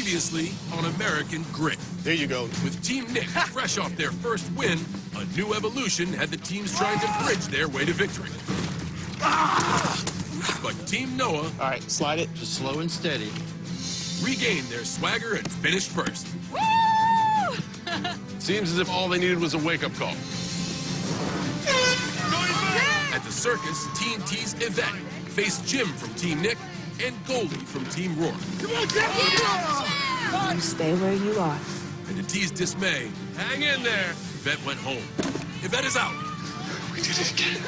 Previously on American Grit. There you go. With Team Nick fresh off their first win, a new evolution had the teams trying to bridge their way to victory. But Team Noah... All right, slide it. Just slow and steady. ...regained their swagger and finished first. Woo! Seems as if all they needed was a wake-up call. At the Circus, Team T's Yvette faced Jim from Team Nick and Goldie from Team Roar. Come on, Jeff! You stay where you are. And to T's dismay, Hang in there. Yvette went home. Yvette is out. We did it again.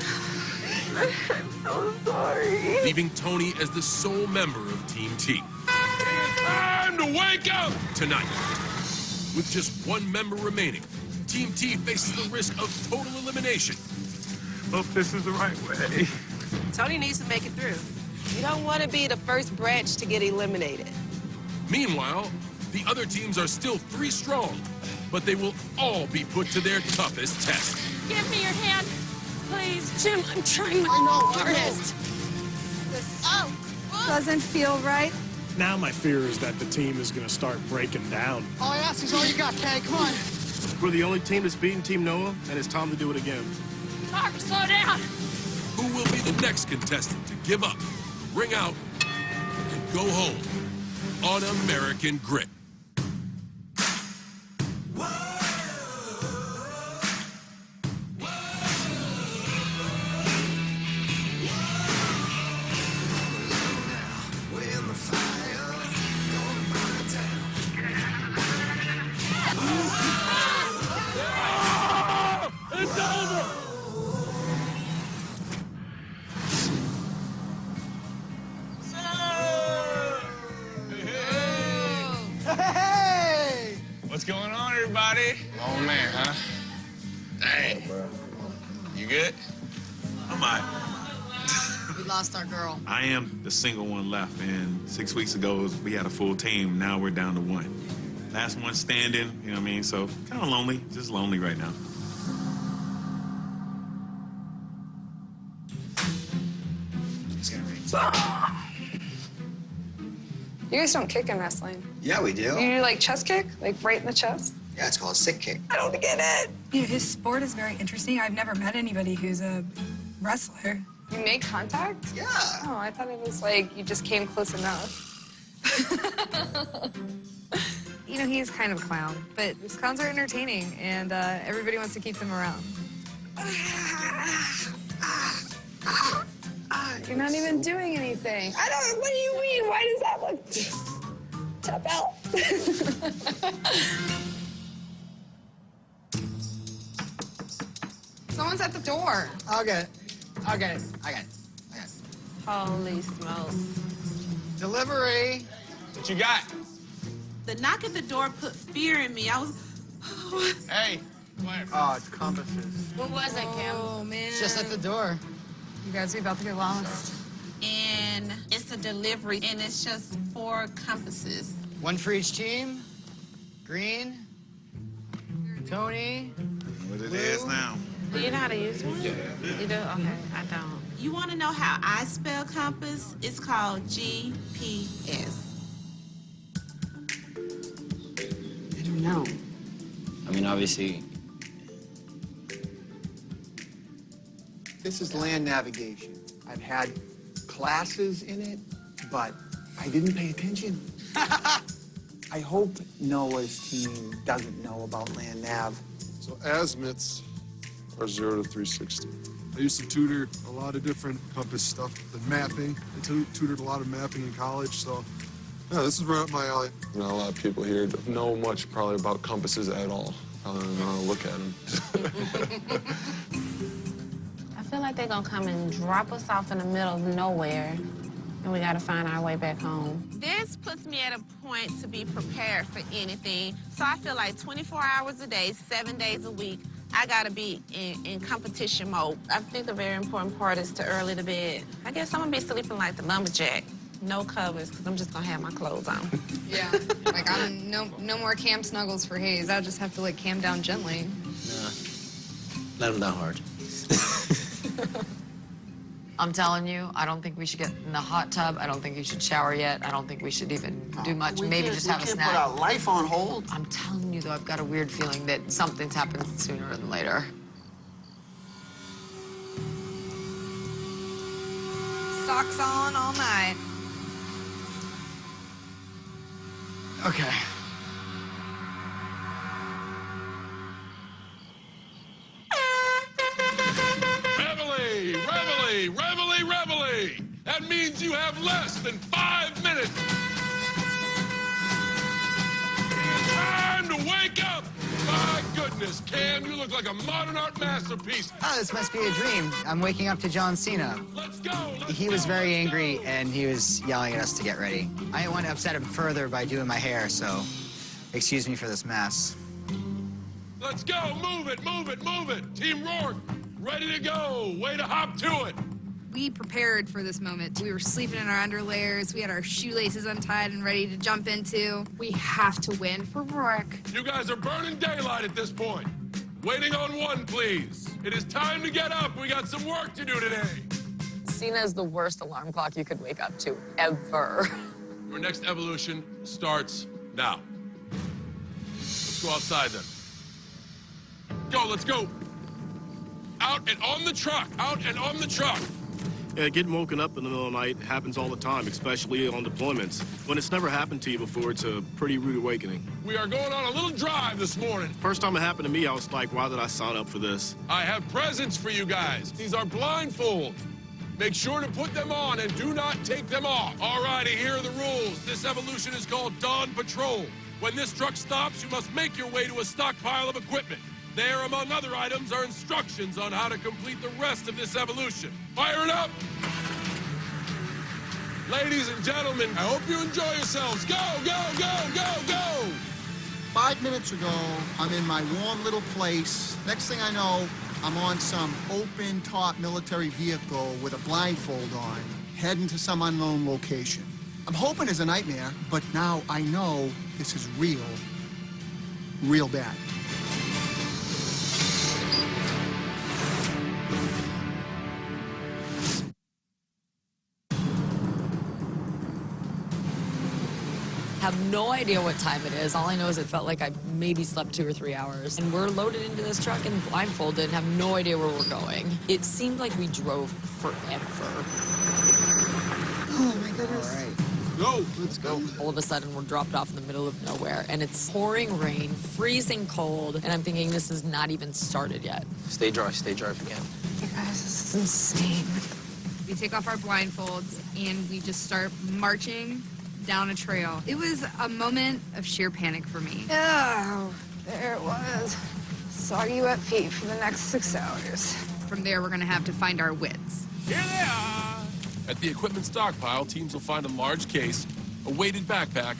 I'm so sorry. Leaving Tony as the sole member of Team T. Time to wake up! Tonight, with just one member remaining, Team T faces the risk of total elimination. Hope this is the right way. Tony needs to make it through. You don't want to be the first branch to get eliminated. Meanwhile, the other teams are still 3 strong, but they will all be put to their toughest test. Give me your hand, please. Jim, I'm trying my hardest. Oh, doesn't feel right. Now my fear is that the team is going to start breaking down. All I ask is all you got, Kay. Come on. We're the only team that's beaten Team Noah, and it's time to do it again. Mark, slow down. Who will be the next contestant to give up, ring out, and go home on American Grit? Hey! What's going on, everybody? Oh, man, huh? Dang. You good? I'm all right. We lost our girl. I am the single one left, and 6 weeks ago we had a full team. Now we're down to 1. Last one standing, you know what I mean? So kind of lonely, just lonely right now. You guys don't kick in wrestling. Yeah, we do. You do like chest kick, like right in the chest. Yeah, it's called a sick kick. I don't get it. You know, his sport is very interesting. I've never met anybody who's a wrestler. You make contact? Yeah. Oh, I thought it was like you just came close enough. You know, he's kind of a clown, but clowns are entertaining, and everybody wants to keep them around. You're not even doing anything. I don't. What do you mean? Why does that look? Tap out. Someone's at the door. I'll get it. I'll get it. I got it. Holy smokes. Delivery. What you got? The knock at the door put fear in me. I was... Hey, come here. Oh, it's compasses. What was it, Kim? Oh, man. It's just at the door. You guys are about to get lost. And it's a delivery, and it's just 4 compasses. 1 for each team. Green. Tony. What it is now. Do you know how to use one? Yeah. You do? Okay, I don't. You want to know how I spell compass? It's called GPS. I don't know. I mean, obviously. This is land navigation. I've had classes in it, but I didn't pay attention. I hope Noah's team doesn't know about land nav. So azimuths are 0 to 360. I used to tutor a lot of different compass stuff, the mapping. I tutored a lot of mapping in college, so yeah, this is right up my alley. Not a lot of people here know much probably about compasses at all. I don't know how to look at them. I feel like they're gonna come and drop us off in the middle of nowhere, and we gotta find our way back home. This puts me at a point to be prepared for anything. So I feel like 24 hours a day, 7 days a week, I gotta be in competition mode. I think the very important part is to early to bed. I guess I'm gonna be sleeping like the lumberjack. No covers, because I'm just gonna have my clothes on. Yeah, like I'm no more cam snuggles for Hayes. I'll just have to like cam down gently. Nah, let him down hard. I'm telling you, I don't think we should get in the hot tub. I don't think you should shower yet. I don't think we should even do much. Maybe just have a snack. We can't put our life on hold. I'm telling you, though, I've got a weird feeling that something's happened sooner than later. Socks on all night. Okay. Reveille, reveille, reveille, reveille. That means you have less than 5 minutes. It's time to wake up. My goodness, Cam, you look like a modern art masterpiece. Oh, this must be a dream. I'm waking up to John Cena. Let's go. He was very angry, and he was yelling at us to get ready. I didn't want to upset him further by doing my hair, so excuse me for this mess. Let's go. Move it, move it, move it. Team Rourke, ready to go. Way to hop to it. We prepared for this moment. We were sleeping in our underlayers. We had our shoelaces untied and ready to jump into. We have to win for Rourke. You guys are burning daylight at this point. Waiting on one, please. It is time to get up. We got some work to do today. Cena's the worst alarm clock you could wake up to, ever. Your next evolution starts now. Let's go outside then. Go, let's go. Out and on the truck. Out and on the truck. Yeah, getting woken up in the middle of the night happens all the time, especially on deployments. When it's never happened to you before, it's a pretty rude awakening. We are going on a little drive this morning. First time it happened to me, I was like, why did I sign up for this? I have presents for you guys. These are blindfolds. Make sure to put them on and do not take them off. All righty, here are the rules. This evolution is called Dawn Patrol. When this truck stops, you must make your way to a stockpile of equipment. There, among other items, are instructions on how to complete the rest of this evolution. Fire it up! Ladies and gentlemen, I hope you enjoy yourselves. Go, go, go, go, go! 5 minutes ago, I'm in my warm little place. Next thing I know, I'm on some open-top military vehicle with a blindfold on, heading to some unknown location. I'm hoping it's a nightmare, but now I know this is real, real bad. Have no idea what time it is. All I know is it felt like I maybe slept 2 or 3 hours. And we're loaded into this truck and blindfolded and have no idea where we're going. It seemed like we drove forever. Oh, my goodness. All right. Go. Let's go. All of a sudden, we're dropped off in the middle of nowhere, and it's pouring rain, freezing cold, and I'm thinking this is not even started yet. Stay dry if you can. You guys, this is insane. We take off our blindfolds, and we just start marching down a trail. It was a moment of sheer panic for me. Oh, there it was. Soggy wet feet for the next 6 hours. From there, we're gonna have to find our wits. Here they are! At the equipment stockpile, teams will find a large case, a weighted backpack,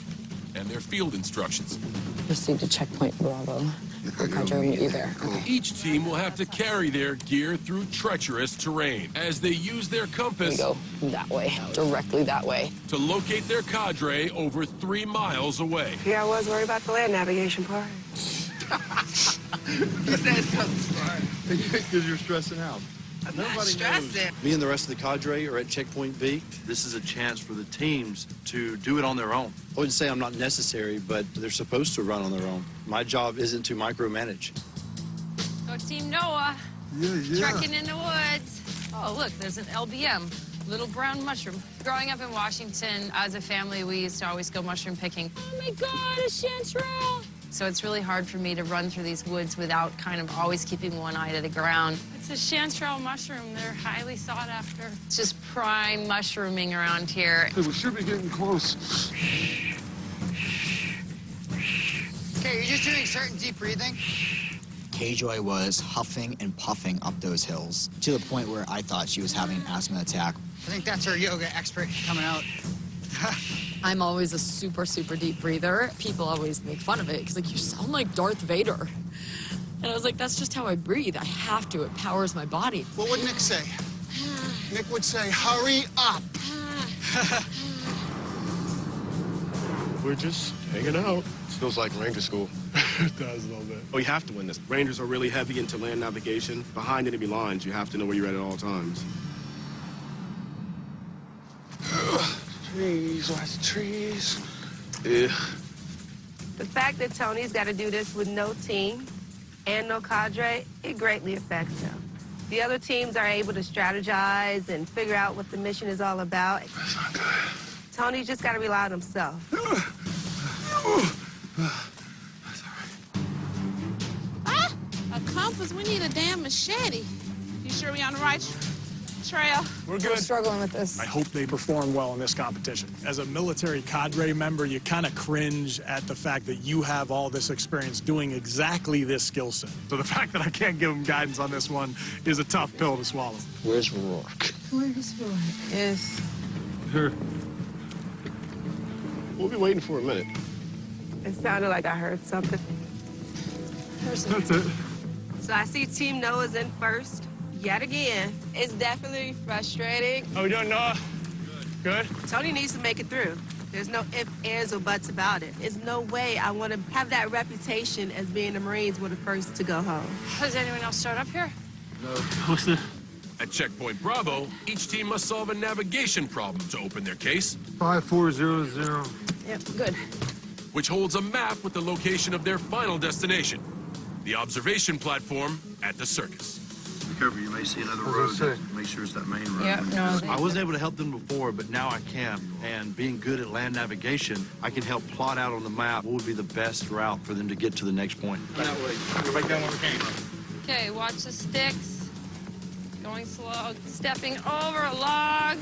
and their field instructions. Proceed to checkpoint Bravo. Roger, meet you there. Okay. Each team will have to carry their gear through treacherous terrain as they use their compass We go that way, directly that way. to locate their cadre over 3 miles away. Yeah, I was worried about the land navigation part. He said something smart. Because you're stressing out. Nobody knows. Me and the rest of the cadre are at checkpoint B. This is a chance for the teams to do it on their own. I wouldn't say I'm not necessary, but they're supposed to run on their own. My job isn't to micromanage. Go Team Noah. Yeah. Trekking in the woods. Oh, look, there's an LBM, little brown mushroom. Growing up in Washington, as a family, we used to always go mushroom picking. Oh my God, a chanterelle! So it's really hard for me to run through these woods without kind of always keeping one eye to the ground. It's a chanterelle mushroom. They're highly sought after. It's just prime mushrooming around here. Hey, we should be getting close. Okay, you're just doing certain deep breathing? K-Joy was huffing and puffing up those hills to the point where I thought she was having an asthma attack. I think that's our yoga expert coming out. I'm always a super, super deep breather. People always make fun of it because, like, you sound like Darth Vader. And I was like, that's just how I breathe. I have to. It powers my body. What would Nick say? Nick would say, hurry up. We're just hanging out. It feels like Ranger School. It does a little bit. Oh, you have to win this. Rangers are really heavy into land navigation. Behind enemy lines, you have to know where you're at all times. Trees, lots of trees. Yeah. The fact that Tony's got to do this with no team and no cadre, it greatly affects him. The other teams are able to strategize and figure out what the mission is all about. That's not good. Tony's just got to rely on himself. Ah, a compass. We need a damn machete. You sure we on the right trail? We're good. We're struggling with this. I hope they perform well in this competition. As a military cadre member, you kind of cringe at the fact that you have all this experience doing exactly this skill set. So the fact that I can't give them guidance on this one is a tough pill to swallow. Where's Rourke? Where's Roy? Yes. Here. We'll be waiting for a minute. It sounded like I heard something. That's it. So I see Team Noah's in first. Yet again, it's definitely frustrating. How we doing, Noah? Good. Tony needs to make it through. There's no ifs, ands, or buts about it. There's no way I want to have that reputation as being the Marines were the first to go home. Has anyone else showed up here? No. What's the... At checkpoint Bravo, each team must solve a navigation problem to open their case, 5400. Yep, good. which holds a map with the location of their final destination, the observation platform at the Circus. Be careful, you may see another What does it road. say? Make sure it's that main road. Yep, no. I wasn't able to help them before, but now I can. And being good at land navigation, I can help plot out on the map what would be the best route for them to get to the next point. That way. Go back down where we came. Okay, watch the sticks. Going slow, stepping over a log.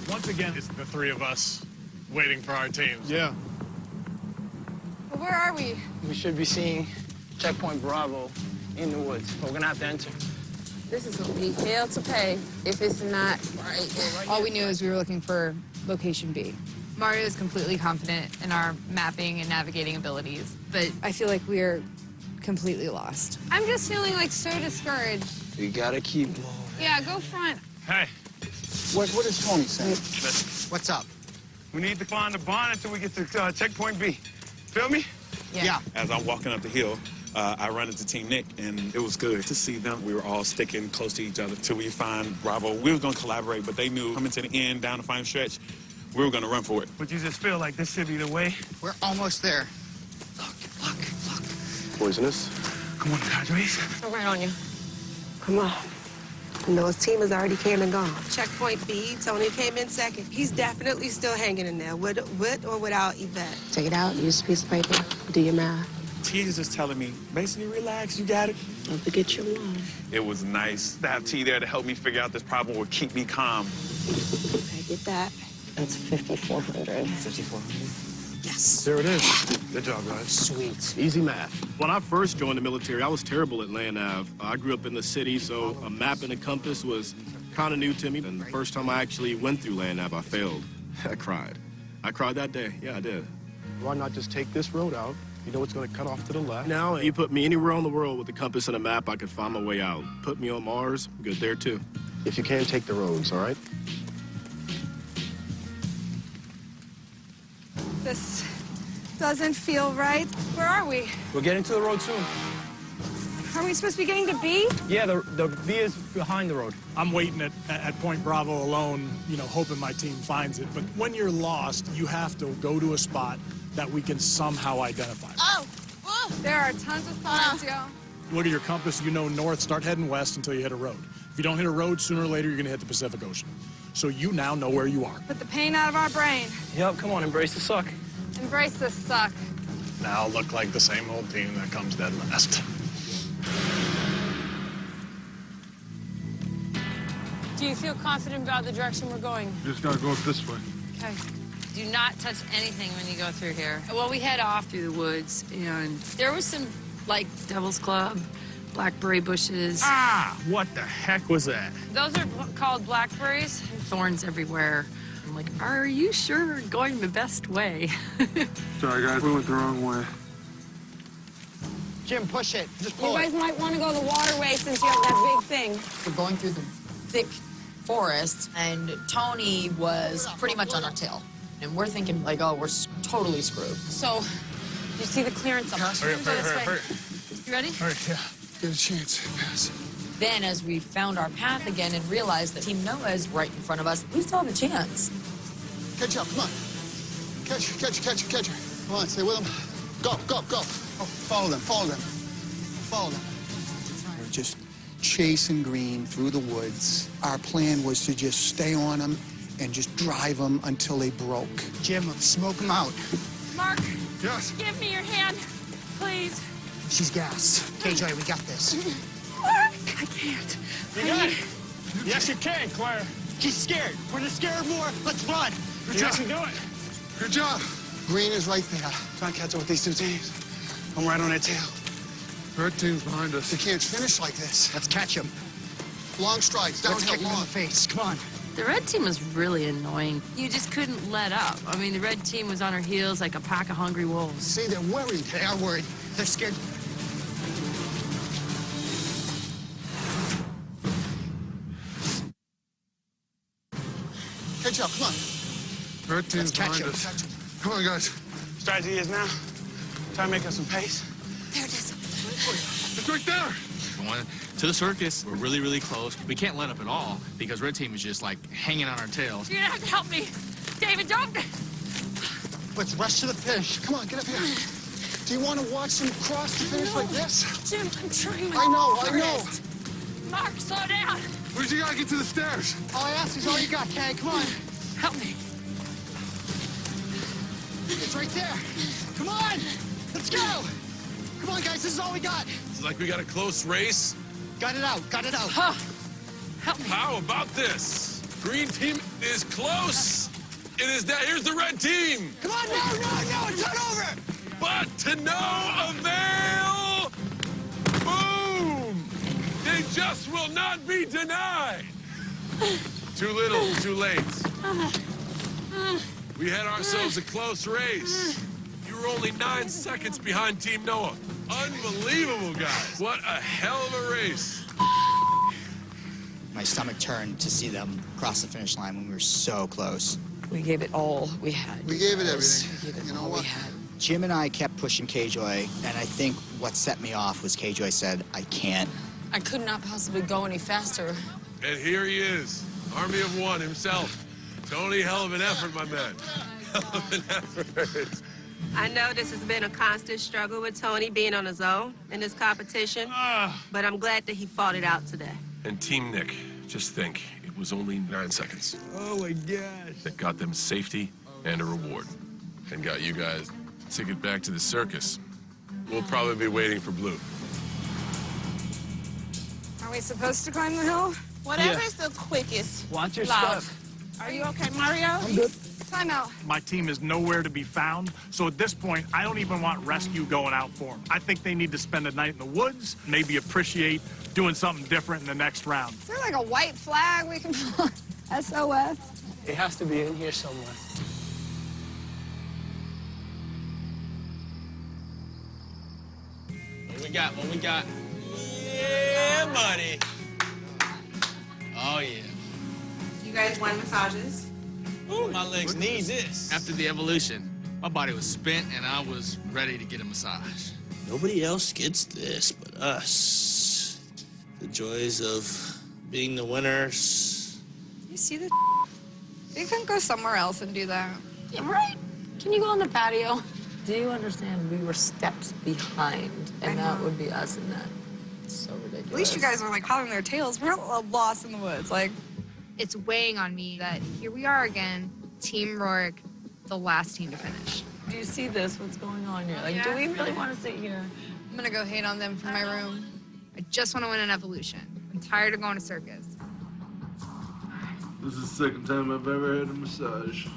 Once again, it's the three of us waiting for our teams. Yeah. Well, where are we? We should be seeing checkpoint Bravo in the woods. We're gonna have to enter. This is gonna be hell to pay if it's not right. All we knew is we were looking for location B. Mario is completely confident in our mapping and navigating abilities, but I feel like we're completely lost. I'm just feeling like so discouraged. You gotta keep moving. Yeah, go front. Hey, What is Tony saying? What's up? we need to find the barn until we get to checkpoint B. Feel me? Yeah. As I'm walking up the hill, I run into Team Nick, and it was good to see them. We were all sticking close to each other till we find Bravo. We were going to collaborate, but they knew coming to the end, down the final stretch, we were going to run for it. But you just feel like this should be the way? We're almost there. Look. Poisonous? Come on, cadres. I'm right on you. Come on. Noah's team has already came and gone. Checkpoint B, Tony came in second. He's definitely still hanging in there, with or without Yvette. Take it out, use a piece of paper, do your math. T is just telling me, basically, relax, you got it. Don't forget your mom. It was nice to have T there to help me figure out this problem or keep me calm. Okay, get that. That's 5,400. 5400. Yes. There it is. Good job, guys. Sweet. Easy math. When I first joined the military, I was terrible at land nav. I grew up in the city, so a map and a compass was kind of new to me. And the first time I actually went through land nav, I failed. I cried. I cried that day. Yeah, I did. Why not just take this road out? You know it's going to cut off to the left. Now, you put me anywhere on the world with a compass and a map, I could find my way out. Put me on Mars, good there, too. If you can, take the roads, all right? This doesn't feel right. Where are we? We're getting to the road soon. Are we supposed to be getting to B? Yeah, the V is behind the road. I'm waiting at Point Bravo alone, hoping my team finds it. But when you're lost, you have to go to a spot that we can somehow identify. Oh! There are tons of spots, yo. Look at your compass, north, start heading west until you hit a road. If you don't hit a road, sooner or later, you're gonna hit the Pacific Ocean. So you now know where you are. Put the pain out of our brain. Yep, come on, embrace the suck. Embrace the suck. Now look like the same old team that comes dead last. Do you feel confident about the direction we're going? You just gotta go up this way. Okay. Do not touch anything when you go through here. Well, we head off through the woods, and there was some, Devil's Club, blackberry bushes. Ah, what the heck was that? Those are called blackberries. Thorns everywhere. I'm like, are you sure we're going the best way? Sorry, guys, we went the wrong way. Jim, push it. Just You pull guys it. might want to go the waterway since you have that big thing. We're going through the thick forest, and Tony was pretty much on our tail. And we're thinking, oh, we're totally screwed. So, you see the clearance up. Hurry. You ready? All right, yeah. Get a chance. Pass. Then, as we found our path again and realized that Team Noah is right in front of us, we still have a chance. Catch up, come on. Catch her. Come on, stay with him. Go. Oh, follow them. We're just chasing Green through the woods. Our plan was to just stay on them and just drive them until they broke. Jim, smoke them out. Mark. Yes. Give me your hand, please. She's gassed. KJ, we got this. Mark, I can't. You got it. Yes, you can, Claire. She's scared. We're gonna scare her more. Let's run. You guys can do it. Good job. Green is right there. Trying to catch up with these two teams. I'm right on their tail. Red team's behind us. They can't finish like this. Let's catch him. Long strides, Let's downhill, kick him in long. the face. Come on. The red team was really annoying. You just couldn't let up. I mean, the red team was on our heels like a pack of hungry wolves. See, they're worried. They are worried. They're scared. Catch up, come on. Red team's catch behind him. us. Come on, guys. Strategy is now, try to make up some pace. There it is. It's right there. Going to the circus. We're really, really close. We can't let up at all because red team is just like hanging on our tails. You're gonna have to help me. David, don't. Let's rush to the finish. Come on, get up here. Do you want to watch them cross the finish like this? Jim, I'm trying my I know. hardest. Mark, slow down. Where'd you gotta get to the stairs? All I ask is all you got, Kay. Come on. Help me. It's right there. Come on. Let's go. Come on, guys. This is all we got. It's like we got a close race. Got it out. Huh. Help me. How about this? Green team is close. It is that. Here's the red team. Come on, no, it's not over. But to no avail. Boom! They just will not be denied. Too little, too late. We had ourselves a close race. You were only 9 seconds behind Team Noah. Unbelievable, guys. What a hell of a race. My stomach turned to see them cross the finish line when we were so close. We gave it all we had. We gave it guys. everything. We gave it You know all what? we had. Jim and I kept pushing K-Joy, and I think what set me off was K-Joy said, I can't. I could not possibly go any faster. And here he is, Army of One himself. Tony, hell of an effort, my man. Hell of an effort. I know this has been a constant struggle with Tony being on his own in this competition, but I'm glad that he fought it out today. And Team Nick, just think, it was only 9 seconds. Oh, my gosh. That got them safety and a reward. And got you guys a ticket back to the circus. We'll probably be waiting for Blue. Are we supposed to climb the hill? Whatever's the quickest. Watch your Loud. step. Are you okay, Mario? I'm good. Time out. My team is nowhere to be found, so at this point, I don't even want rescue going out for them. I think they need to spend a night in the woods, maybe appreciate doing something different in the next round. Is there like a white flag we can put? SOS? It has to be in here somewhere. What we got? Yeah, buddy. Oh, yeah. You guys want massages? Ooh, my legs need this. After the evolution, my body was spent and I was ready to get a massage. Nobody else gets this but us. The joys of being the winners. You see the You can go somewhere else and do that. Yeah, right? Can you go on the patio? Do you understand? We were steps behind, and that would be us in that. It's so ridiculous. At least you guys are like hollering their tails. We're lost in the woods. Like, it's weighing on me that here we are again, Team Rourke, the last team to finish. Do you see this? What's going on here? Like, do we really want to sit here? I'm gonna go hate on them from my room. I just want to win an evolution. I'm tired of going to Circus. This is the second time I've ever had a massage.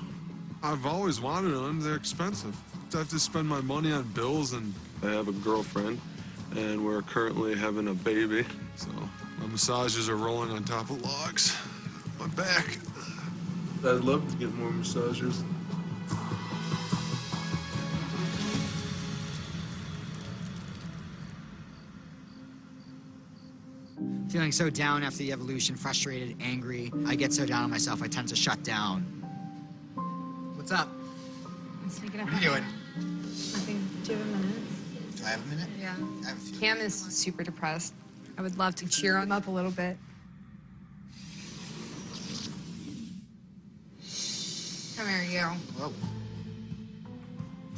I've always wanted them. They're expensive. I have to spend my money on bills, and I have a girlfriend, and we're currently having a baby. So my massages are rolling on top of logs. My back. I'd love to get more massages. Feeling so down after the evolution, frustrated, angry. I get so down on myself, I tend to shut down. What's up? I'm thinking of What are you doing? Nothing. Do you have a minute? Do I have a minute? Yeah. I have a few. Cam is super depressed. I would love to cheer him up a little bit. Come here, Mario. Whoa.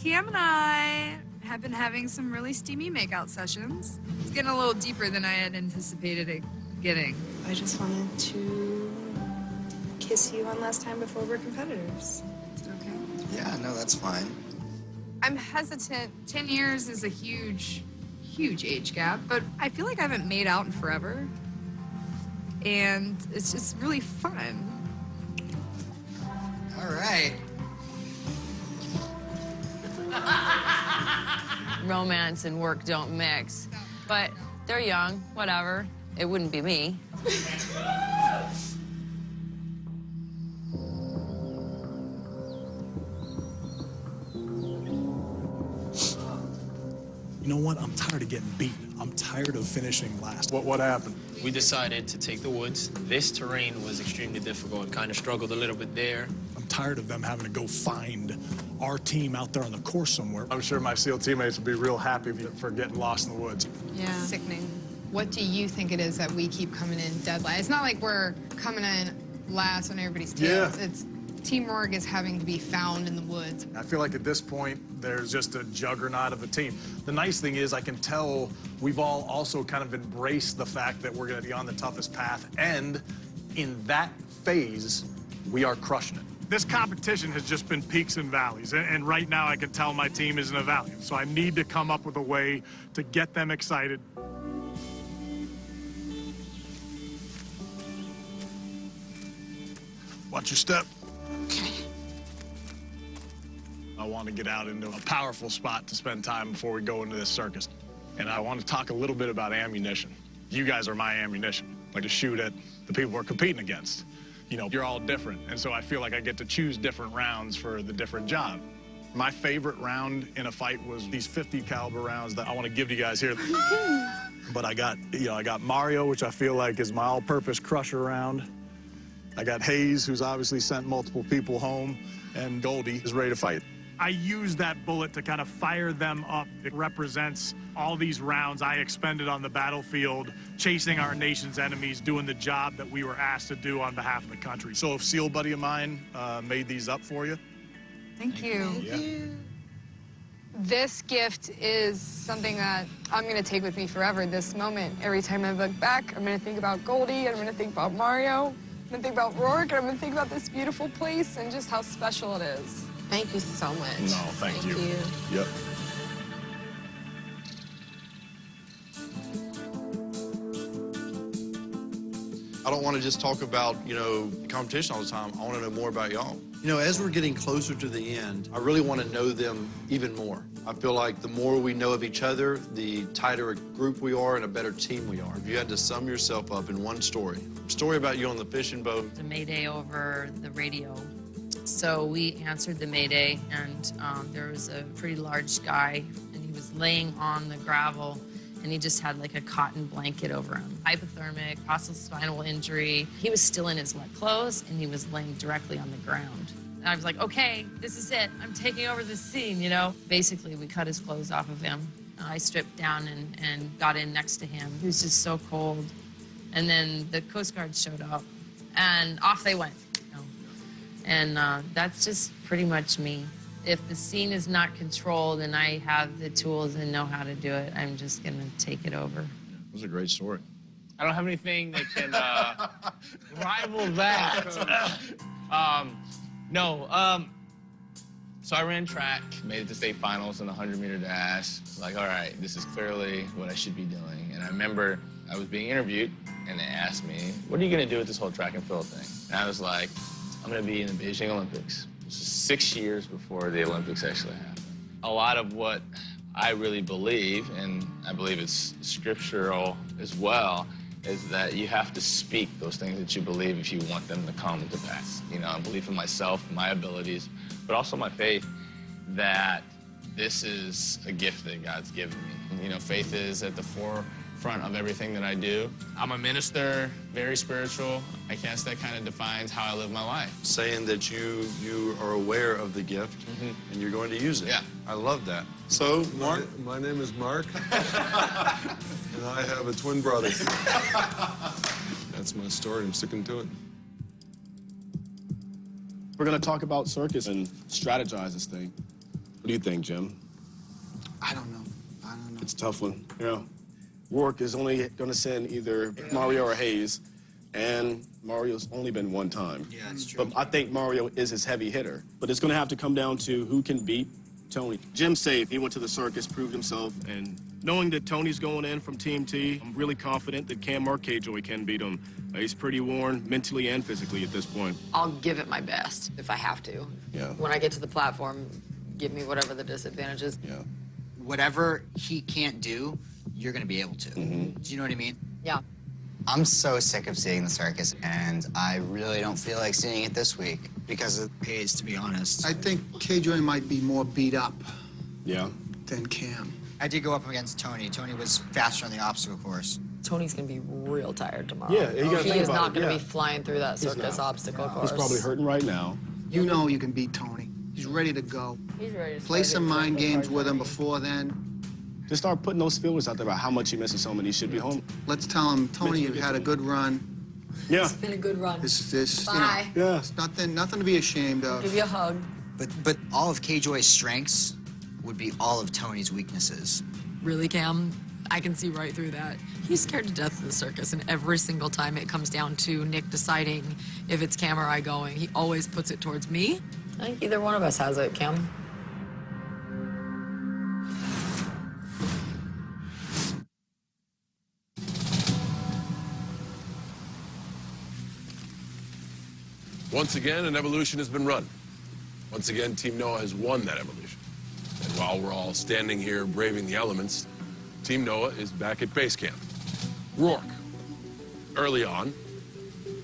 Cam and I have been having some really steamy makeout sessions. It's getting a little deeper than I had anticipated it getting. I just wanted to kiss you one last time before we're competitors. Is it okay? Yeah, no, that's fine. I'm hesitant. 10 years is a huge age gap, but I feel like I haven't made out in forever. And it's just really fun. All right. Romance and work don't mix. But they're young, whatever. It wouldn't be me. You know what? I'm tired of getting beaten. I'm tired of finishing last. What happened? We decided to take the woods. This terrain was extremely difficult. Kind of struggled a little bit there. I'm tired of them having to go find our team out there on the course somewhere. I'm sure my SEAL teammates would be real happy for getting lost in the woods. Yeah. Sickening. What do you think it is that we keep coming in dead last? It's not like we're coming in last on everybody's tails. Yeah. It's teamwork is having to be found in the woods. I feel like at this point, there's just a juggernaut of a team. The nice thing is I can tell we've all also kind of embraced the fact that we're going to be on the toughest path, and in that phase, we are crushing it. This competition has just been peaks and valleys, and right now I can tell my team is in a valley. So I need to come up with a way to get them excited. Watch your step. I want to get out into a powerful spot to spend time before we go into this circus. And I want to talk a little bit about ammunition. You guys are my ammunition, like to shoot at the people we're competing against. You know, you're all different, and so I feel like I get to choose different rounds for the different job. My favorite round in a fight was these 50 caliber rounds that I want to give to you guys here. But I got Mario, which I feel like is my all-purpose crusher round. I got Hayes, who's obviously sent multiple people home, and Goldie is ready to fight. I use that bullet to kind of fire them up. It represents all these rounds I expended on the battlefield, chasing our nation's enemies, doing the job that we were asked to do on behalf of the country. So a SEAL buddy of mine made these up for you. Thank you. Yeah. This gift is something that I'm going to take with me forever. This moment, every time I look back, I'm going to think about Goldie, and I'm going to think about Mario, I'm going to think about Rourke, and I'm going to think about this beautiful place and just how special it is. Thank you so much. No, thank you. Yep. I don't want to just talk about, competition all the time. I want to know more about y'all. As we're getting closer to the end, I really want to know them even more. I feel like the more we know of each other, the tighter a group we are and a better team we are. If you had to sum yourself up in one story about you on the fishing boat. The Mayday over the radio. So we answered the Mayday, and there was a pretty large guy, and he was laying on the gravel, and he just had like a cotton blanket over him. Hypothermic, possible spinal injury. He was still in his wet clothes, and he was laying directly on the ground. And I was like, okay, this is it. I'm taking over this scene, Basically, we cut his clothes off of him. I stripped down and got in next to him. He was just so cold. And then the Coast Guard showed up, and off they went. And that's just pretty much me. If the scene is not controlled and I have the tools and know how to do it, I'm just gonna take it over. It was a great story. I don't have anything that can rival that. So I ran track, made it to state finals in the 100-meter dash. Like, all right, this is clearly what I should be doing. And I remember I was being interviewed, and they asked me, what are you gonna do with this whole track and field thing? And I was like, I'm gonna be in the Beijing Olympics. This is 6 years before the Olympics actually happen. A lot of what I really believe, and I believe it's scriptural as well, is that you have to speak those things that you believe if you want them to come to pass. I believe in myself, my abilities, but also my faith that this is a gift that God's given me. Faith is at the forefront of everything that I do. I'm a minister, very spiritual. I guess that kind of defines how I live my life. Saying that you are aware of the gift and you're going to use it. Yeah. I love that. So, Mark? My name is Mark, and I have a twin brother. That's my story. I'm sticking to it. We're gonna talk about Circus and strategize this thing. What do you think, Jim? I don't know. It's a tough one. Yeah. Rourke is only gonna send either Mario or Hayes, and Mario's only been one time. Yeah, that's true. But I think Mario is his heavy hitter. But it's gonna have to come down to who can beat Tony. Jim's safe. He went to the circus, proved himself, and knowing that Tony's going in from Team T, I'm really confident that Cam or K-Joy can beat him. He's pretty worn mentally and physically at this point. I'll give it my best if I have to. Yeah. When I get to the platform, give me whatever the disadvantage is. Yeah. Whatever he can't do, you're going to be able to. Mm-hmm. Do you know what I mean? Yeah. I'm so sick of seeing the circus, and I really don't feel like seeing it this week because it pays, to be honest. I think K-Joy might be more beat up Yeah. than Cam. I did go up against Tony. Tony was faster on the obstacle course. Tony's gonna be real tired tomorrow. Yeah, you gotta he think is about not it, gonna yeah. be flying through that He's circus not. obstacle course. He's probably hurting right now. You know you can beat Tony. He's ready to go. He's ready to Play start some his mind circle games card with him journey. before then. Just start putting those feelers out there about how much he misses home and he should be home. Let's tell him, Tony, you've had a good run. Yeah. It's been a good run. This, Bye. you know, Yeah. it's nothing to be ashamed of. Give you a hug. But all of K-Joy's strengths would be all of Tony's weaknesses. Really, Cam? I can see right through that. He's scared to death of the circus, and every single time it comes down to Nick deciding if it's Cam or I going, he always puts it towards me. I think either one of us has it, Cam. Once again, an evolution has been run. Once again, Team Noah has won that evolution. And while we're all standing here braving the elements, Team Noah is back at base camp. Rourke, early on,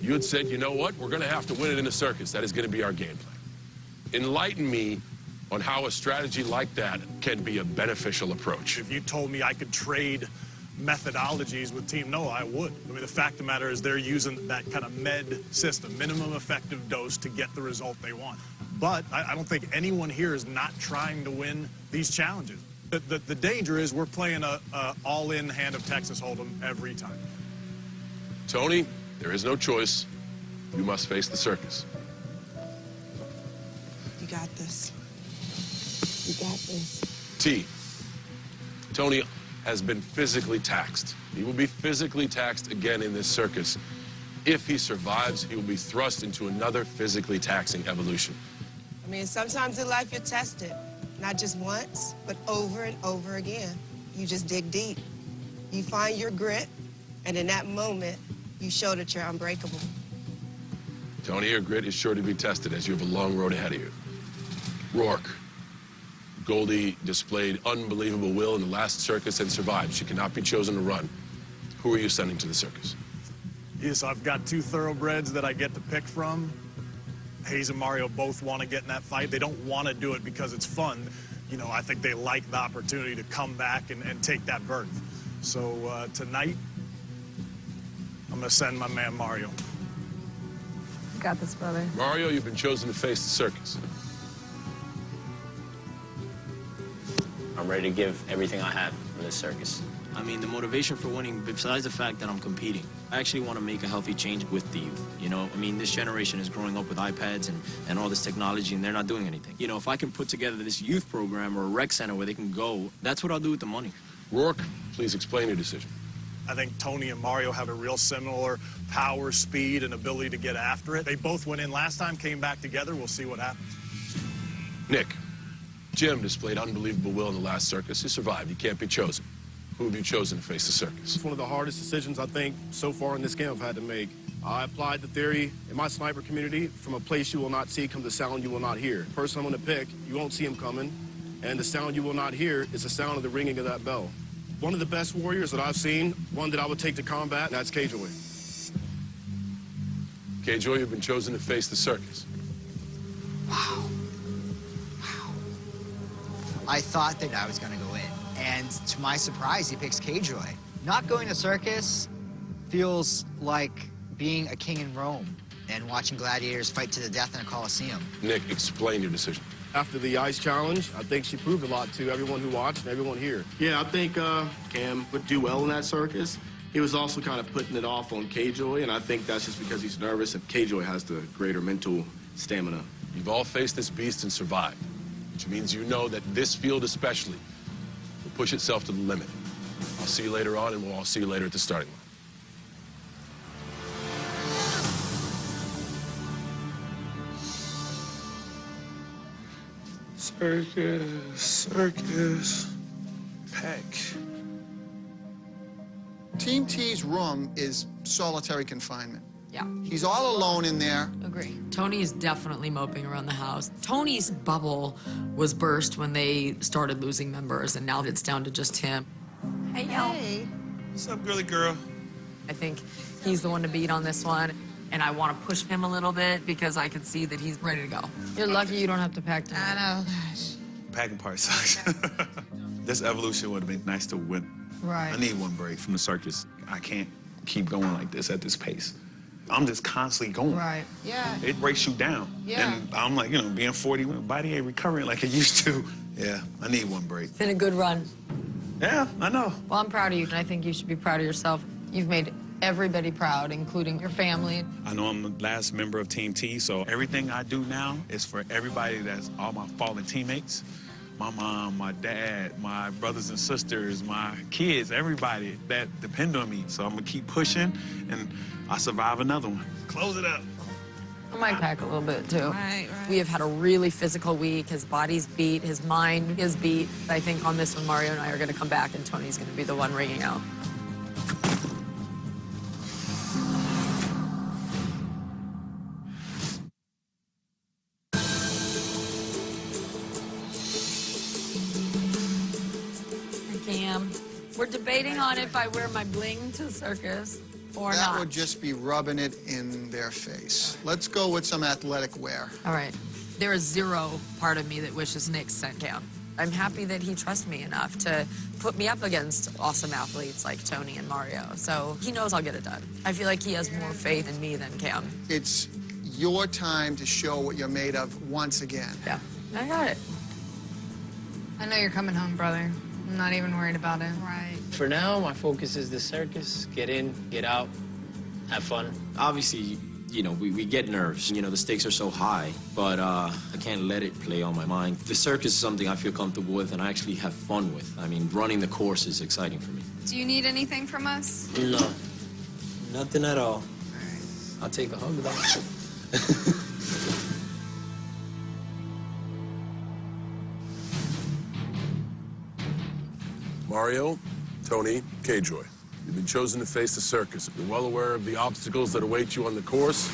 you had said, you know what, we're going to have to win it in a circus. That is going to be our game plan. Enlighten me on how a strategy like that can be a beneficial approach. If you told me I could trade methodologies with Team Noah, I would. I mean, the fact of the matter is they're using that kind of med system, minimum effective dose, to get the result they want. But I don't think anyone here is not trying to win these challenges. The danger is we're playing a all-in hand of Texas Hold'em every time. Tony, there is no choice. You must face the circus. You got this. You got this. T. Tony has been physically taxed. He will be physically taxed again in this circus. If he survives, he will be thrust into another physically taxing evolution. I mean, sometimes in life you're tested. Not just once, but over and over again. You just dig deep. You find your grit, and in that moment, you show that you're unbreakable. Tony, your grit is sure to be tested as you have a long road ahead of you. Rourke. Goldie displayed unbelievable will in the last circus and survived. She cannot be chosen to run. Who are you sending to the circus? Yes, I've got two thoroughbreds that I get to pick from. Hayes and Mario both want to get in that fight. They don't want to do it because it's fun. You know, I think they like the opportunity to come back and take that berth. So tonight, I'm going to send my man Mario. You got this, brother. Mario, you've been chosen to face the circus. I'm ready to give everything I have for this circus. I mean, the motivation for winning, besides the fact that I'm competing, I actually want to make a healthy change with the youth. You know, I mean, this generation is growing up with iPads and all this technology, and they're not doing anything. You know, if I can put together this youth program or a rec center where they can go, that's what I'll do with the money. Rourke, please explain your decision. I think Tony and Mario have a real similar power, speed, and ability to get after it. They both went in last time, came back together. We'll see what happens. Nick, Jim displayed unbelievable will in the last circus. He survived. He can't be chosen. Who have you chosen to face the circus? It's one of the hardest decisions, I think, so far in this game I've had to make. I applied the theory in my sniper community: from a place you will not see comes the sound you will not hear. The person I'm going to pick, you won't see him coming, and the sound you will not hear is the sound of the ringing of that bell. One of the best warriors that I've seen, one that I would take to combat, and that's K-Joy. K-Joy, you've been chosen to face the circus. Wow. I thought that I was going to go in, and to my surprise, he picks K-Joy. Not going to circus feels like being a king in Rome and watching gladiators fight to the death in a coliseum. Nick, explain your decision. After the ice challenge, I think she proved a lot to everyone who watched and everyone here. Yeah, I think Cam would do well in that circus. He was also kind of putting it off on K-Joy, and I think that's just because he's nervous and K-Joy has the greater mental stamina. You've all faced this beast and survived, which means you know that this field especially will push itself to the limit. I'll see you later on, and we'll all see you later at the starting line. Circus. Peck. Team T's room is solitary confinement. Yeah. He's all alone in there. Agree. Tony is definitely moping around the house. Tony's bubble was burst when they started losing members, and now it's down to just him. Hey, y'all. What's up, girly girl? I think he's the one to beat on this one, and I want to push him a little bit because I can see that he's ready to go. You're lucky you don't have to pack tonight. I know, gosh. Packing part sucks. This evolution would have been nice to win. Right. I need one break from the circus. I can't keep going like this at this pace. I'm just constantly going. Right. Yeah. It breaks you down. Yeah. And I'm like, you know, being 40, my body ain't recovering like it used to. Yeah, I need one break. It's been a good run. Yeah, I know. Well, I'm proud of you, and I think you should be proud of yourself. You've made everybody proud, including your family. I know I'm the last member of Team T, so everything I do now is for everybody that's all my fallen teammates. My mom, my dad, my brothers and sisters, my kids, everybody that depend on me. So I'm gonna keep pushing, and I'll survive another one. Close it up. I might pack a little bit, too. Right. We have had a really physical week. His body's beat, his mind is beat. I think on this one, Mario and I are gonna come back, and Tony's gonna be the one ringing out. We're debating on if I wear my bling to the circus or That not. would just be rubbing it in their face. Let's go with some athletic wear. All right. There is zero part of me that wishes Nick sent Cam. I'm happy that he trusts me enough to put me up against awesome athletes like Tony and Mario. So he knows I'll get it done. I feel like he has more faith in me than Cam. It's your time to show what you're made of once again. Yeah, I got it. I know you're coming home, brother. I'm not even worried about it. Right. For now, my focus is the circus. Get in, get out, have fun. Obviously, you know, we get nerves. You know, the stakes are so high, but I can't let it play on my mind. The circus is something I feel comfortable with and I actually have fun with. I mean, running the course is exciting for me. Do you need anything from us? No, nothing at all. I'll take a hug, though. Mario, Tony, K-Joy, you've been chosen to face the circus. You're well aware of the obstacles that await you on the course,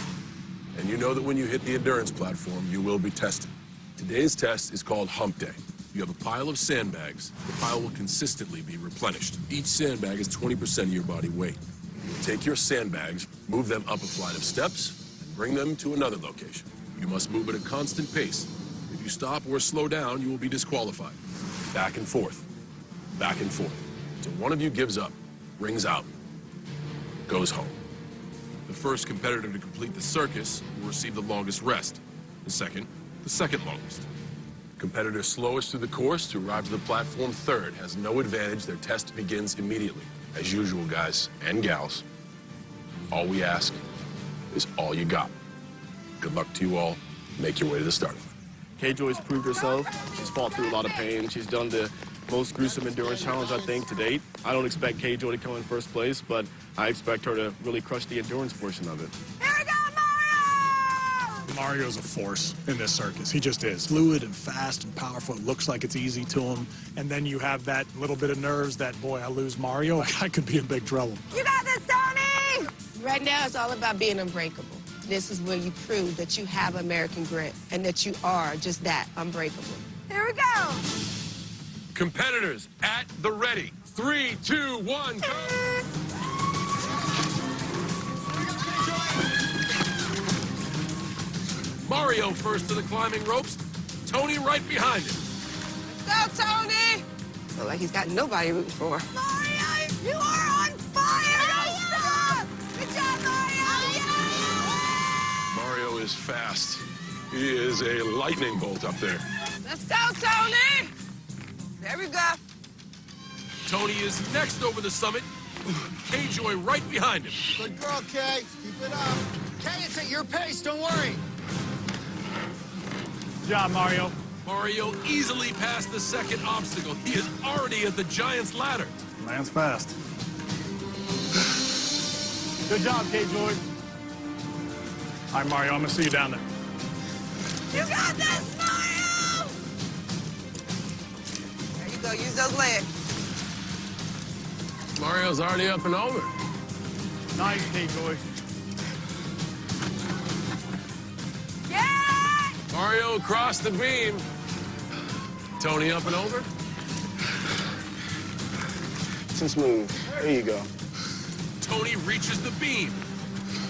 and you know that when you hit the endurance platform, you will be tested. Today's test is called Hump Day. You have a pile of sandbags. The pile will consistently be replenished. Each sandbag is 20% of your body weight. Take your sandbags, move them up a flight of steps, and bring them to another location. You must move at a constant pace. If you stop or slow down, you will be disqualified. Back and forth. Back and forth, until one of you gives up, rings out, goes home. The first competitor to complete the circus will receive the longest rest. The second longest. Competitor slowest through the course to arrive to the platform third has no advantage. Their test begins immediately. As usual, guys and gals, all we ask is all you got. Good luck to you all. Make your way to the start. K-Joy's proved herself. She's fought through a lot of pain. She's done the most gruesome endurance challenge, I think, to date. I don't expect K-Joy to come in first place, but I expect her to really crush the endurance portion of it. Here we go, Mario! Mario's a force in this circus. He just is. Fluid and fast and powerful. It looks like it's easy to him. And then you have that little bit of nerves that, boy, I lose Mario, I could be in big trouble. You got this, Tony! Right now, it's all about being unbreakable. This is where you prove that you have American grit and that you are just that, unbreakable. Here we go! Competitors at the ready. 3, 2, 1, go! Mario first to the climbing ropes. Tony right behind him. Let's go, Tony! Feel like he's got nobody rooting for. Mario, you are on fire! Don't stop! Good job, Mario! Mario is fast. He is a lightning bolt up there. Let's go, Tony! There we go. Tony is next over the summit. K-Joy right behind him. Good girl, Kay. Keep it up. Kay, it's at your pace. Don't worry. job, Mario. Mario easily passed the second obstacle. He is already at the Giant's ladder. Man's fast. Good job, K-Joy. All right, Mario, I'm gonna see you down there. You got this, Mario! There you go, use those legs. Mario's already up and over. Nice, K-Joy. Yeah! Mario across the beam. Tony up and over. Since move. There you go. Tony reaches the beam.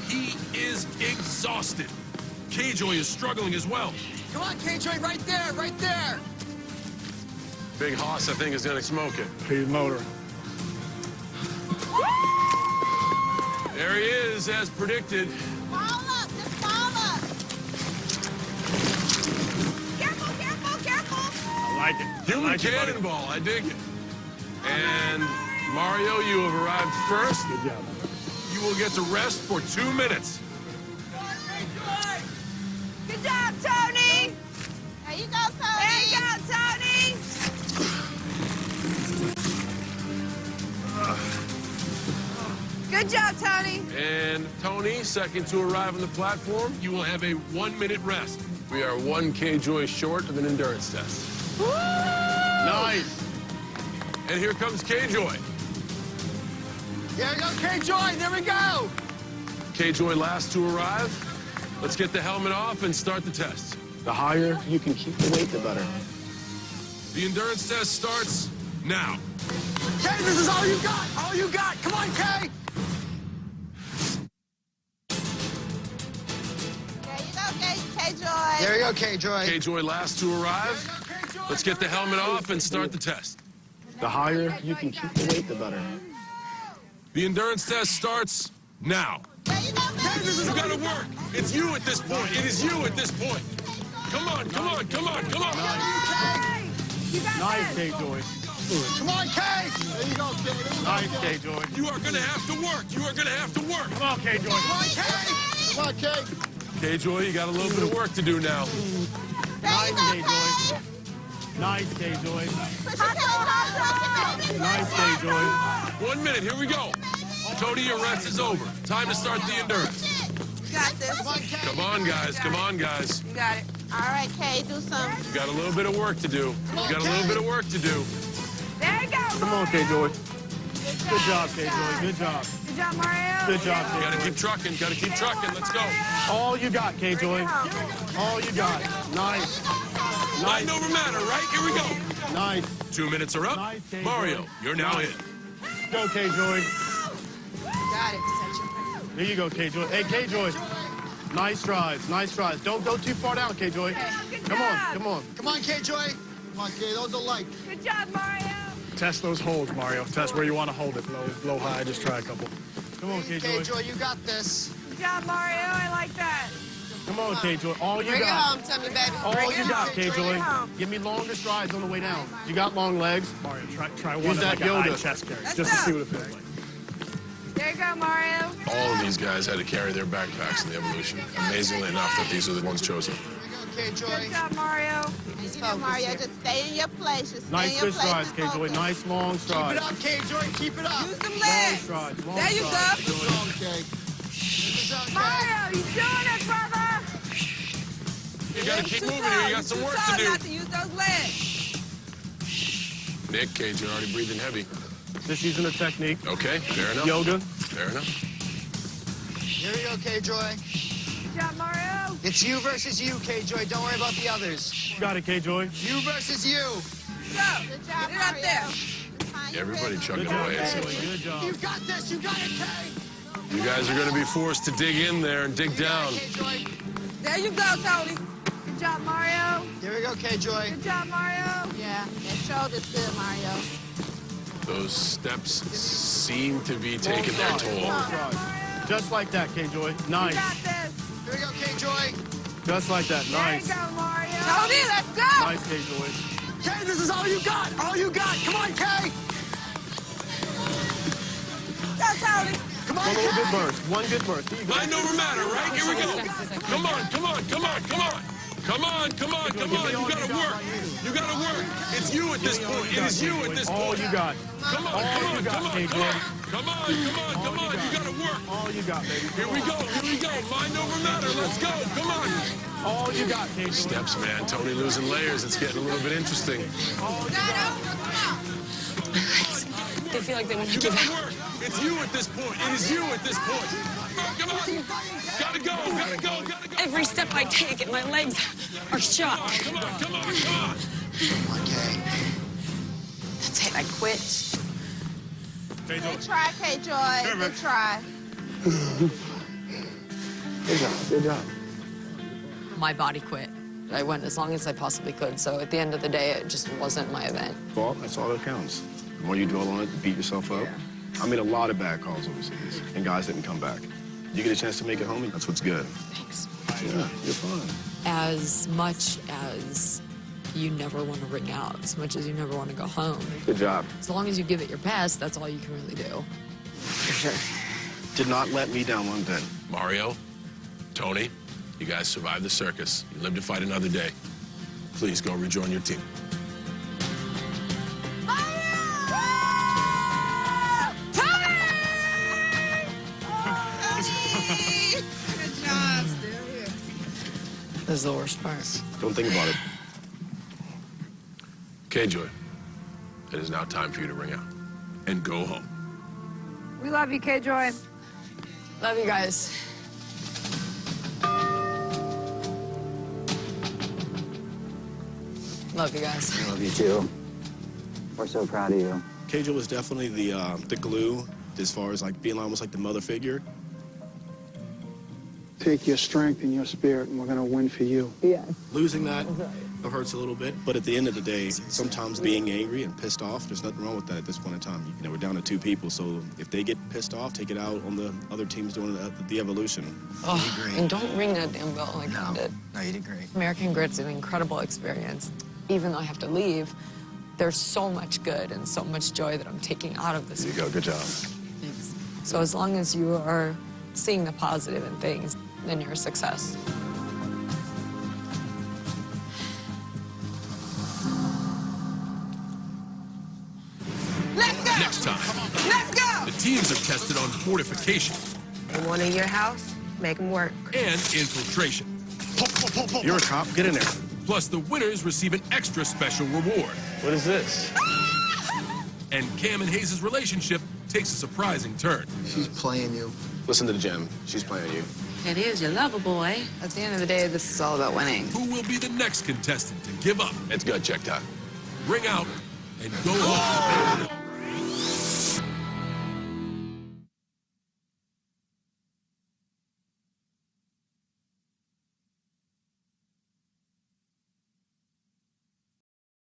He is exhausted. K-Joy is struggling as well. Come on, K-Joy, right there, right there. Big Hoss, I think, is gonna smoke it. Speed motor. There he is, as predicted. Fall up, just fall up. Careful, careful, careful. I like it. Human like it, buddy. cannonball, I dig it. And Mario, you have arrived first. Good job. You will get to rest for 2 minutes. Good job, Tony. There you go, Tony. There you go, Tony. Good job, Tony. And Tony, second to arrive on the platform, you will have a 1-minute rest. We are 1 K-Joy short of an endurance test. Woo! Nice. And here comes K-Joy. There we go, K-Joy, there we go. K-Joy last to arrive. Let's get the helmet off and start the test. The higher you can keep the weight, the better. The endurance test starts now. K, this is all you got, all you got. Come on, K. There you go, K-Joy. There you go, K-Joy. K-Joy last to arrive. Let's get the helmet off and start the test. The higher you can keep the weight, the better. The endurance test starts now. You gotta work. It's you at this point. It is you at this point. Come on, come on, come on, come on. Nice, K-Joy. Come on, K. There you go, K. Nice, K-Joy. You are gonna have to work. You are gonna have to work. Come on, K-Joy. Come on, K. Come on, K. K-Joy, you got a little bit of work to do now. Nice, K-Joy. Nice, K-Joy. Nice, K-Joy. 1 minute, here we go. Tony, your rest is over. Time to start the endurance. You got this. Come on, guys. Come on, guys. You got it. All right, Kay, do something. You got a little bit of work to do. You got a little bit of work to do. There you go, Come on, K-Joy. Good job, K-Joy. Good job. Good job, Mario. Good job, You gotta K-Joy. keep trucking. Gotta keep trucking. Let's go. All you got, K-Joy. All you got. Nice. Mind over matter, right? Here we go. Nice. 2 minutes are up. Nice, K-Joy. Mario, you're now in. Go, K-Joy. Got it. There you go, K-Joy. Hey, K-Joy. Nice strides. Nice strides. Don't go too far down, K-Joy. Come on. Come on. Come on, K-Joy. Come on, K. Those are light. Good job, Mario. Test those holds, Mario. Test where you want to hold it. Low, high. Just try a couple. Come on, K-Joy. K-Joy, you got this. Good job, Mario. I like that. Come on, K-Joy. All you Bring it got. home to me, baby. All Bring you it got, home. Bring K-Joy. it home. Give me longer strides on the way down. You got long legs. Mario, try one Use of that like a high yoga. chest carry. Let's Just to go. see what it feels like. There you go, Mario. All of these guys had to carry their backpacks in the evolution. Amazingly enough, that these are the ones chosen. K-Joy. Good job, Mario. You know, Mario, just stay in your place. Just stay Nice in your good place. strides, and K-Joy. focus. Nice long Keep strides. it up, K-Joy. Keep it up. Use them Long legs. strides. Long There you strides. go. Good zone, K. Good zone, K. Mario, you doing it, brother. You gotta keep moving here. You got some work to Not do. to use those legs. Nick, Cage, you're already breathing heavy. Just using a technique. Okay, fair enough. Yoga. Fair enough. Here we go, K-Joy. Good job, Mario. It's you versus you, K-Joy. Don't worry about the others. Got it, K-Joy. You versus you. Go. Good job, Get it up there. Everybody chugging Good job, away. It seems K-Joy. like. Good job. You got this. You got it, K. You guys are gonna be forced to dig in there and dig down. K-Joy. There you go, Tony. Good job, Mario. Here we go, K-Joy. Good job, Mario. Yeah, that shoulder's good, Mario. Those steps seem to be taking their Long toll. strides. Just like that, K-Joy. Nice. You got this. Here we go, K-Joy. Just like that. There Nice. you go, Mario. Tony, let's go. Nice, K-Joy. K, this is all you got. All you got. Come on, K. Go, Tony. Come on, One K. little good burst. One good burst. Here you go. Mind over matter, right? Here we go. Come on, come on, come on, come on. Come on, come on, come on. You gotta work. You gotta work. It's you at this point. It is you at this point. All you got. Come on, come on, come on, come on. Come on, come on, come on. You gotta work. All you got, baby. Here we go, here we go. Mind over matter. Let's go. Come on. All you got, KJ. Steps, man. Tony losing layers. It's getting a little bit interesting. They feel like they want to You give gotta up. work. It's you at this point. It is you at this point. Come on. Gotta go, gotta go, gotta go. Every step I take, and my legs are shot. Come on, come on, come on. Okay. That's it. I quit. Good try, K-Joy. Good try. Good job, good job. My body quit. I went as long as I possibly could. So at the end of the day, it just wasn't my event. Well, that's all that counts. The more you dwell on it, beat yourself up. I made a lot of bad calls overseas, and guys didn't come back. You get a chance to make it home, that's what's good. Thanks. Yeah, you're fine. As much as you never want to ring out, as much as you never want to go home. Good job. As long as you give it your best, that's all you can really do. For sure. Did not let me down one bit. Mario, Tony, you guys survived the circus. You live to fight another day. Please go rejoin your team. Good job, still. This is the worst part. Don't think about it. K-Joy, it is now time for you to ring out and go home. We love you, K-Joy. Love you guys. Love you guys. I love you too. We're so proud of you. KJ was definitely the glue as far as like being almost like the mother figure. Take your strength and your spirit, and we're going to win for you. Yeah. Losing that hurts a little bit, but at the end of the day, sometimes being angry and pissed off, there's nothing wrong with that at this point in time. You know, we're down to 2 people, so if they get pissed off, take it out on the other teams doing the evolution. Oh, and don't ring that damn bell like I did. No, you did great. American Grit's an incredible experience. Even though I have to leave, there's so much good and so much joy that I'm taking out of this. There you go, good job. Thanks. So as long as you are seeing the positive in things, then you're a success. Let's go! Next time, Let's go! the teams are tested on fortification You want in your house? Make them work. and infiltration. You're a cop, get in there. Plus, the winners receive an extra special reward. What is this? And Cam and Hayes' relationship takes a surprising turn. She's playing you. Listen to the gym, she's playing you. It is your lover boy. At the end of the day, this is all about winning. Who will be the next contestant to give up? It's good, check time. Ring out and go home.